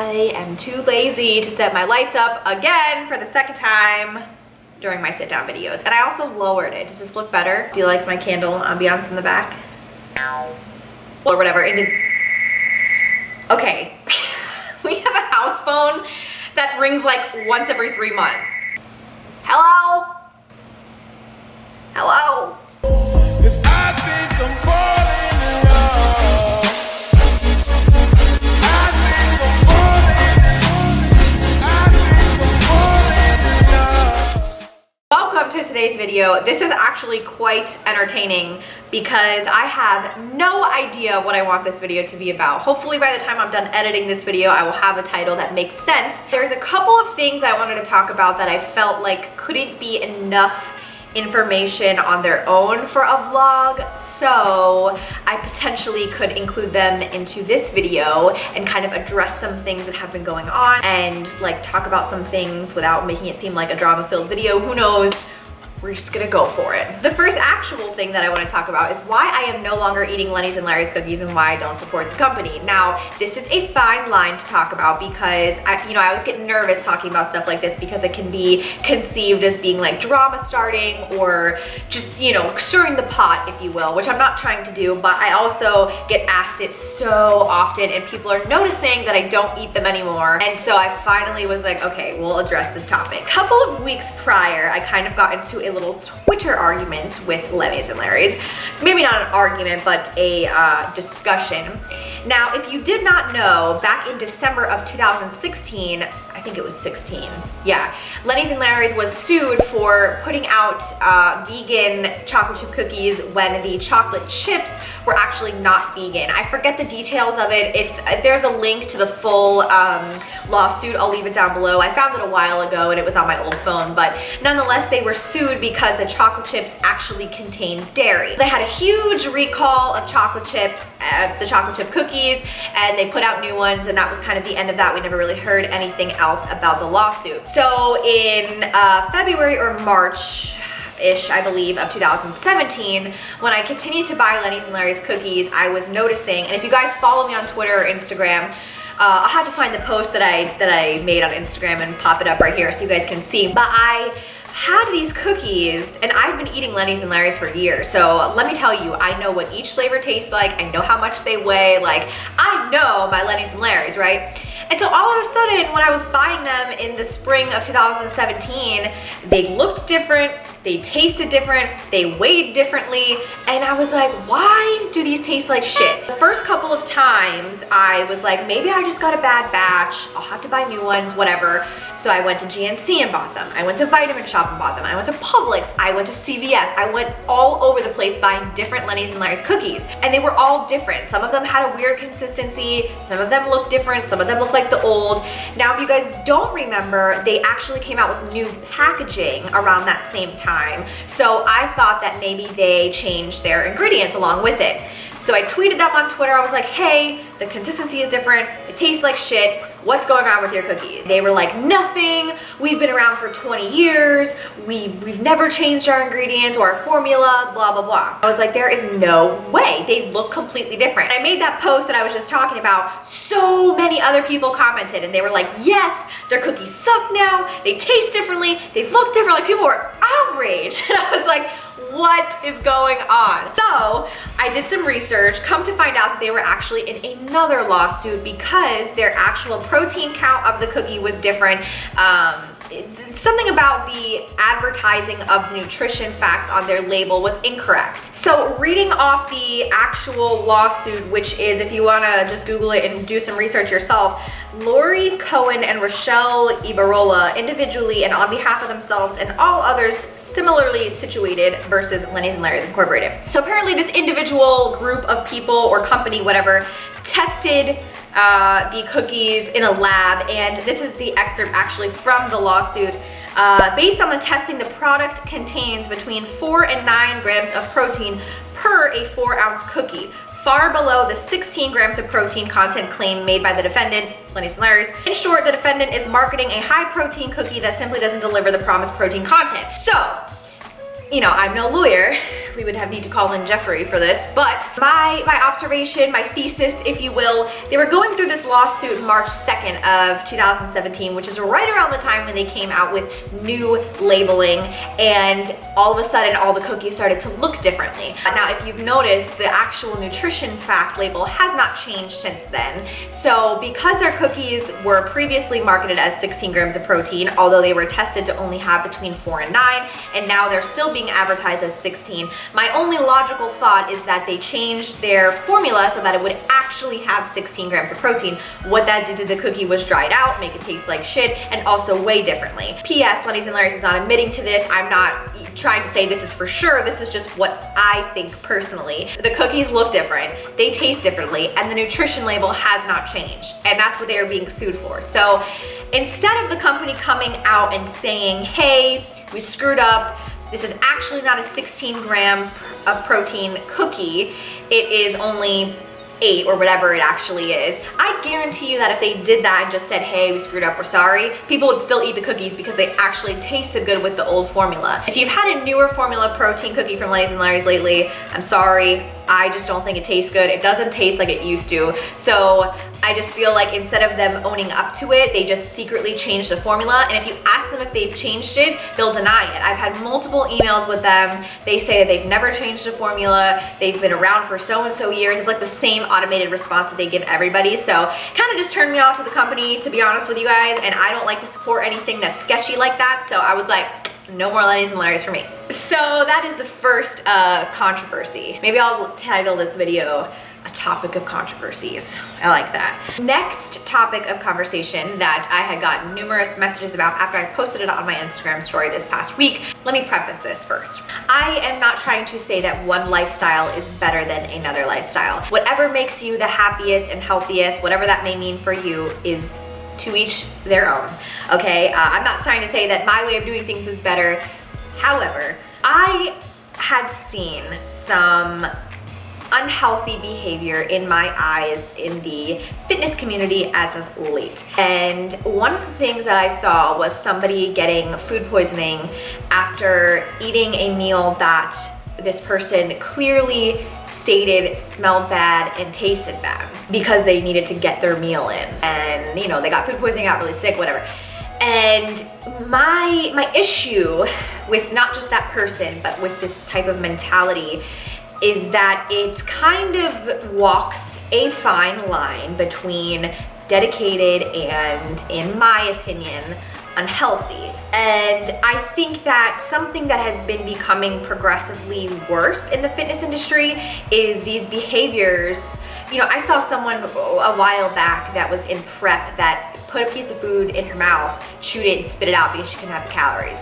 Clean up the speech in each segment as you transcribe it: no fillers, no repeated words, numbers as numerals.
I am too lazy to set my lights up again for the second time during my sit down videos. And I also lowered it. Does this look better? Do you like my candle ambiance in the back? Or whatever. Okay. We have a house phone that rings like once every 3 months. Hello? Hello? 'Cause I think I'm falling in love. I think I'm falling in love. Welcome to today's video. This is actually quite entertaining because I have no idea what I want this video to be about. Hopefully by the time I'm done editing this video, I will have a title that makes sense. There's a couple of things I wanted to talk about that I felt like couldn't be enough information on their own for a vlog, so I potentially could include them into this video and kind of address some things that have been going on and like talk about some things without making it seem like a drama-filled video. Who knows? We're just gonna go for it. The first actual thing that I want to talk about is why I am no longer eating Lenny's and Larry's cookies and why I don't support the company. Now, this is a fine line to talk about because I always get nervous talking about stuff like this because it can be conceived as being like drama starting or just, stirring the pot, if you will, which I'm not trying to do, but I also get asked it so often and people are noticing that I don't eat them anymore. And so I finally was like, okay, we'll address this topic. A couple of weeks prior, I kind of got into a little Twitter argument with Lenny's and Larry's. Maybe not an argument, but a discussion. Now, if you did not know, back in December of 2016, I think it was 16, yeah, Lenny's and Larry's was sued for putting out vegan chocolate chip cookies when the chocolate chips were actually not vegan. I forget the details of it. If there's a link to the full lawsuit, I'll leave it down below. I found it a while ago and it was on my old phone, but nonetheless, they were sued because the chocolate chips actually contained dairy. They had a huge recall of chocolate chips, the chocolate chip cookies, and they put out new ones, and that was kind of the end of that. We never really heard anything else about the lawsuit. So in February or March-ish, I believe, of 2017, when I continued to buy Lenny's and Larry's cookies, I was noticing, and if you guys follow me on Twitter or Instagram, I'll have to find the post that I made on Instagram and pop it up right here so you guys can see. But I had these cookies and I've been eating Lenny's and Larry's for years. So let me tell you, I know what each flavor tastes like. I know how much they weigh. Like, I know my Lenny's and Larry's, right? And so all of a sudden, when I was buying them in the spring of 2017, they looked different, they tasted different, they weighed differently, and I was like, why do these taste like shit? The first couple of times, I was like, maybe I just got a bad batch, I'll have to buy new ones, whatever. So I went to GNC and bought them. I went to Vitamin Shop and bought them. I went to Publix, I went to CVS. I went all over the place buying different Lenny's and Larry's cookies. And they were all different. Some of them had a weird consistency, some of them looked different, some of them looked like the old. Now, if you guys don't remember, they actually came out with new packaging around that same time. So I thought that maybe they changed their ingredients along with it. So I tweeted them on Twitter. I was like, hey, the consistency is different. It tastes like shit. What's going on with your cookies? They were like, nothing. We've been around for 20 years. We've never changed our ingredients or our formula, blah, blah, blah. I was like, there is no way. They look completely different. I made that post that I was just talking about. So many other people commented and they were like, yes, their cookies suck now. They taste differently. They look different. Like, people were outraged. And I was like, what is going on? So I did some research, come to find out that they were actually in another lawsuit because their actual protein count of the cookie was different. Something about the advertising of nutrition facts on their label was incorrect. So reading off the actual lawsuit, which is, if you wanna just Google it and do some research yourself, Lori Cohen and Rochelle Ibarola, individually and on behalf of themselves and all others similarly situated versus Lenny's and Larry's Incorporated. So apparently this individual group of people or company, whatever, tested the cookies in a lab, and this is the excerpt actually from the lawsuit. Based on the testing, the product contains between 4 and 9 grams of protein per a 4-ounce cookie, far below the 16 grams of protein content claim made by the defendant, Lenny's and Larry's. In short, the defendant is marketing a high protein cookie that simply doesn't deliver the promised protein content. So, you know, I'm no lawyer. We would need to call in Jeffrey for this, but my observation, my thesis, if you will, they were going through this lawsuit March 2nd of 2017, which is right around the time when they came out with new labeling, and all of a sudden all the cookies started to look differently. Now, if you've noticed, the actual nutrition fact label has not changed since then. So because their cookies were previously marketed as 16 grams of protein, although they were tested to only have between 4 and 9, and now they're still being advertised as 16, my only logical thought is that they changed their formula so that it would actually have 16 grams of protein. What that did to the cookie was dry it out, make it taste like shit, and also weigh differently. P.S. Lenny's and Larry's is not admitting to this. I'm not trying to say this is for sure. This is just what I think personally. The cookies look different, they taste differently, and the nutrition label has not changed. And that's what they are being sued for. So instead of the company coming out and saying, hey, we screwed up, this is actually not a 16 gram of protein cookie, it is only 8 or whatever it actually is, I guarantee you that if they did that and just said, hey, we screwed up, we're sorry, people would still eat the cookies because they actually tasted good with the old formula. If you've had a newer formula protein cookie from Lenny's and Larry's lately, I'm sorry, I just don't think it tastes good. It doesn't taste like it used to. So I just feel like instead of them owning up to it, they just secretly changed the formula. And if you ask them if they've changed it, they'll deny it. I've had multiple emails with them. They say that they've never changed the formula. They've been around for so and so years. It's like the same automated response that they give everybody. So kind of just turned me off to the company, to be honest with you guys. And I don't like to support anything that's sketchy like that. So I was like, no more Lenny's and Larry's for me. So that is the first controversy. Maybe I'll title this video a topic of controversies. I like that. Next topic of conversation that I had gotten numerous messages about after I posted it on my Instagram story this past week. Let me preface this first. I am not trying to say that one lifestyle is better than another lifestyle. Whatever makes you the happiest and healthiest, whatever that may mean for you, is to each their own, okay? I'm not trying to say that my way of doing things is better. However, I had seen some unhealthy behavior in my eyes in the fitness community as of late. And one of the things that I saw was somebody getting food poisoning after eating a meal that this person clearly stated smelled bad and tasted bad because they needed to get their meal in. And you know, they got food poisoning, got really sick, whatever. And my issue with not just that person, but with this type of mentality is that it kind of walks a fine line between dedicated and, in my opinion, unhealthy. And I think that something that has been becoming progressively worse in the fitness industry is these behaviors. You know, I saw someone a while back that was in prep that put a piece of food in her mouth, chewed it, and spit it out because she couldn't have the calories.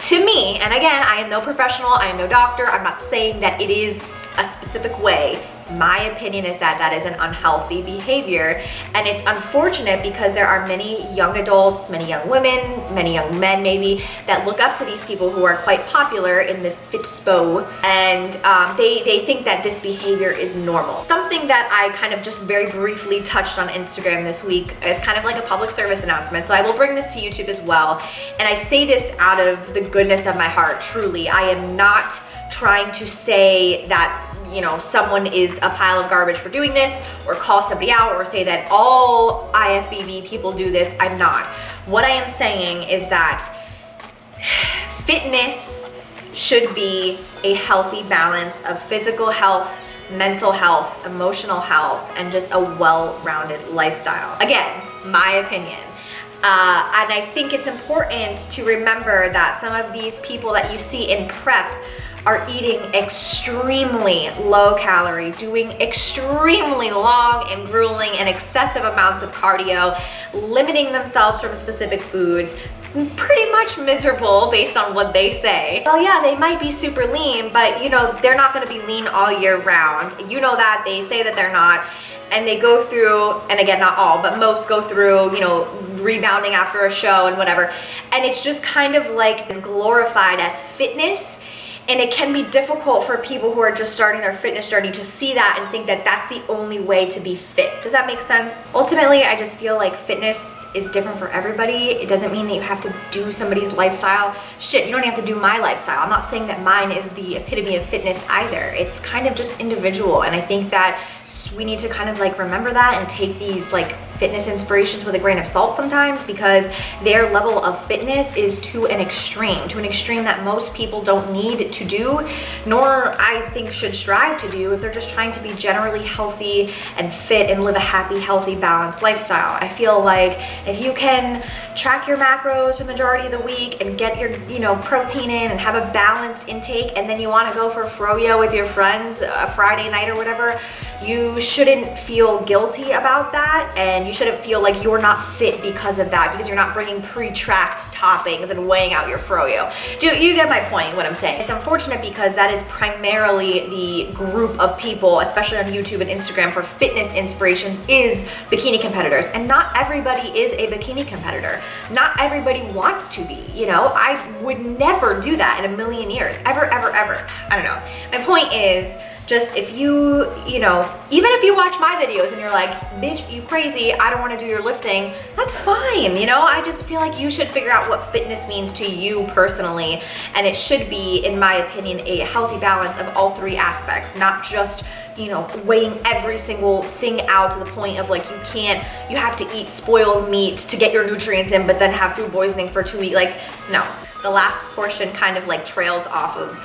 To me, and again, I am no professional, I am no doctor, I'm not saying that it is a specific way. My opinion is that that is an unhealthy behavior, and it's unfortunate because there are many young adults, many young women, many young men maybe, that look up to these people who are quite popular in the fitspo, and they think that this behavior is normal. Something that I kind of just very briefly touched on Instagram this week is kind of like a public service announcement, so I will bring this to YouTube as well, and I say this out of the goodness of my heart, truly. I am not trying to say that, you know, someone is a pile of garbage for doing this, or call somebody out, or say that all IFBB people do this. I'm not. What I am saying is that fitness should be a healthy balance of physical health, mental health, emotional health, and just a well-rounded lifestyle. Again, my opinion. And I think it's important to remember that some of these people that you see in prep are eating extremely low calorie, doing extremely long and grueling and excessive amounts of cardio, limiting themselves from specific foods, pretty much miserable based on what they say. Well, yeah, they might be super lean, but you know, they're not gonna be lean all year round. You know that, they say that they're not, and they go through, and again, not all, but most go through, you know, rebounding after a show and whatever. And it's just kind of like glorified as fitness. And it can be difficult for people who are just starting their fitness journey to see that and think that that's the only way to be fit. Does that make sense? Ultimately, I just feel like fitness is different for everybody. It doesn't mean that you have to do somebody's lifestyle. Shit, you don't have to do my lifestyle. I'm not saying that mine is the epitome of fitness either. It's kind of just individual, and I think that we need to kind of like remember that and take these like fitness inspirations with a grain of salt sometimes, because their level of fitness is to an extreme that most people don't need to do, nor I think should strive to do if they're just trying to be generally healthy and fit and live a happy, healthy, balanced lifestyle. I feel like if you can track your macros the majority of the week and get your, you know, protein in and have a balanced intake, and then you want to go for froyo with your friends a Friday night or whatever, you shouldn't feel guilty about that, and you shouldn't feel like you're not fit because of that, because you're not bringing pre-tracked toppings and weighing out your froyo. Do you get my point, what I'm saying? It's unfortunate because that is primarily the group of people, especially on YouTube and Instagram, for fitness inspirations is bikini competitors, and not everybody is a bikini competitor. Not everybody wants to be, you know? I would never do that in a million years, ever, ever, ever. I don't know. My point is, just if you know, even if you watch my videos and you're like, bitch, you crazy, I don't want to do your lifting, that's fine, you know? I just feel like you should figure out what fitness means to you personally, and it should be, in my opinion, a healthy balance of all three aspects, not just, you know, weighing every single thing out to the point of like you have to eat spoiled meat to get your nutrients in, but then have food poisoning for 2 weeks. Like, no. The last portion kind of like trails off of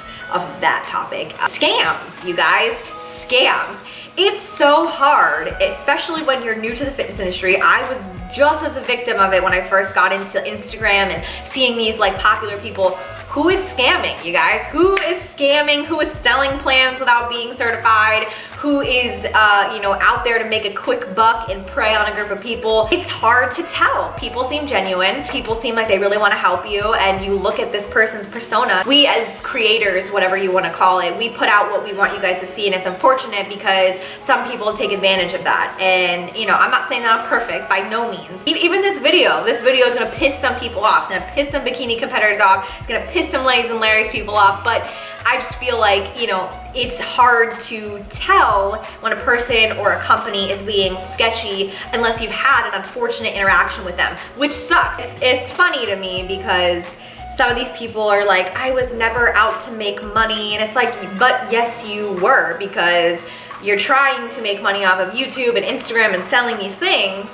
that topic. Scams, you guys, scams. It's so hard, especially when you're new to the fitness industry. I was just as a victim of it when I first got into Instagram and seeing these like popular people. Who is scamming, you guys? Who is scamming? Who is selling plans without being certified? Who is, you know, out there to make a quick buck and prey on a group of people? It's hard to tell. People seem genuine. People seem like they really want to help you, and you look at this person's persona. We as creators, whatever you want to call it, we put out what we want you guys to see, and it's unfortunate because some people take advantage of that. And, you know, I'm not saying that I'm perfect, by no means. Even this video is gonna piss some people off. It's gonna piss some bikini competitors off. It's gonna piss some Lenny and Larry's people off, but I just feel like, you know, it's hard to tell when a person or a company is being sketchy unless you've had an unfortunate interaction with them, which sucks. It's funny to me because some of these people are like, I was never out to make money, and it's like, but yes you were, because you're trying to make money off of YouTube and Instagram and selling these things.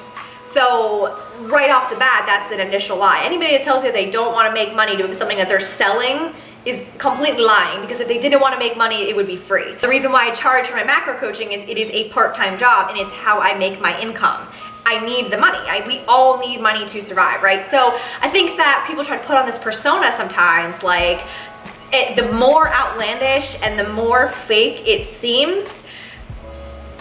So right off the bat, that's an initial lie. Anybody that tells you they don't want to make money doing something that they're selling is completely lying, because if they didn't want to make money, it would be free. The reason why I charge for my macro coaching is it is a part-time job, and it's how I make my income. I need the money. We all need money to survive, right? So I think that people try to put on this persona sometimes, like the more outlandish and the more fake it seems,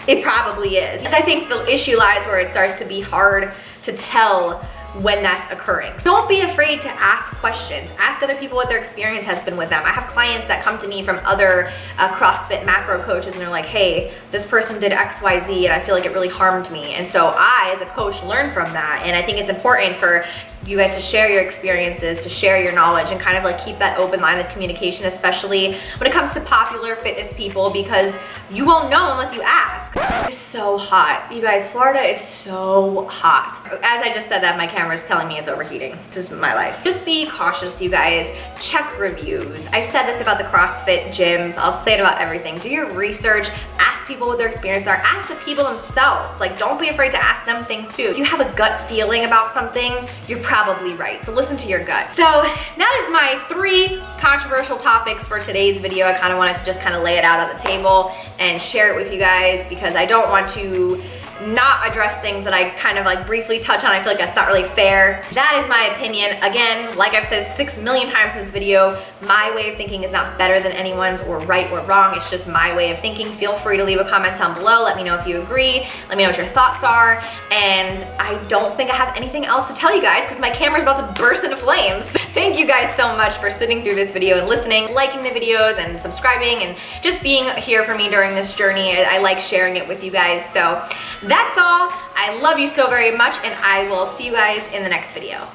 it probably is. And I think the issue lies where it starts to be hard to tell when that's occurring. Don't be afraid to ask questions. Ask other people what their experience has been with them. I have clients that come to me from other CrossFit macro coaches, and they're like, hey, this person did XYZ and I feel like it really harmed me. And so I, as a coach, learn from that. And I think it's important for you guys to share your experiences, to share your knowledge, and kind of like keep that open line of communication, especially when it comes to popular fitness people, because you won't know unless you ask. It's so hot. You guys, Florida is so hot. As I just said that, my camera's telling me it's overheating. This is my life. Just be cautious, you guys. Check reviews. I said this about the CrossFit gyms. I'll say it about everything. Do your research. Ask people what their experience are. Ask the people themselves. Like, don't be afraid to ask them things too. If you have a gut feeling about something, you're probably right. So listen to your gut. So that is my 3 controversial topics for today's video. I kind of wanted to just kind of lay it out on the table and share it with you guys, because I don't want to not address things that I kind of like briefly touch on. I feel like that's not really fair. That is my opinion. Again, like I've said 6 million times in this video, my way of thinking is not better than anyone's, or right or wrong. It's just my way of thinking. Feel free to leave a comment down below. Let me know if you agree. Let me know what your thoughts are. And I don't think I have anything else to tell you guys, because my camera's about to burst into flames. Thank you guys so much for sitting through this video and listening, liking the videos and subscribing, and just being here for me during this journey. I like sharing it with you guys. So that's all. I love you so very much, and I will see you guys in the next video.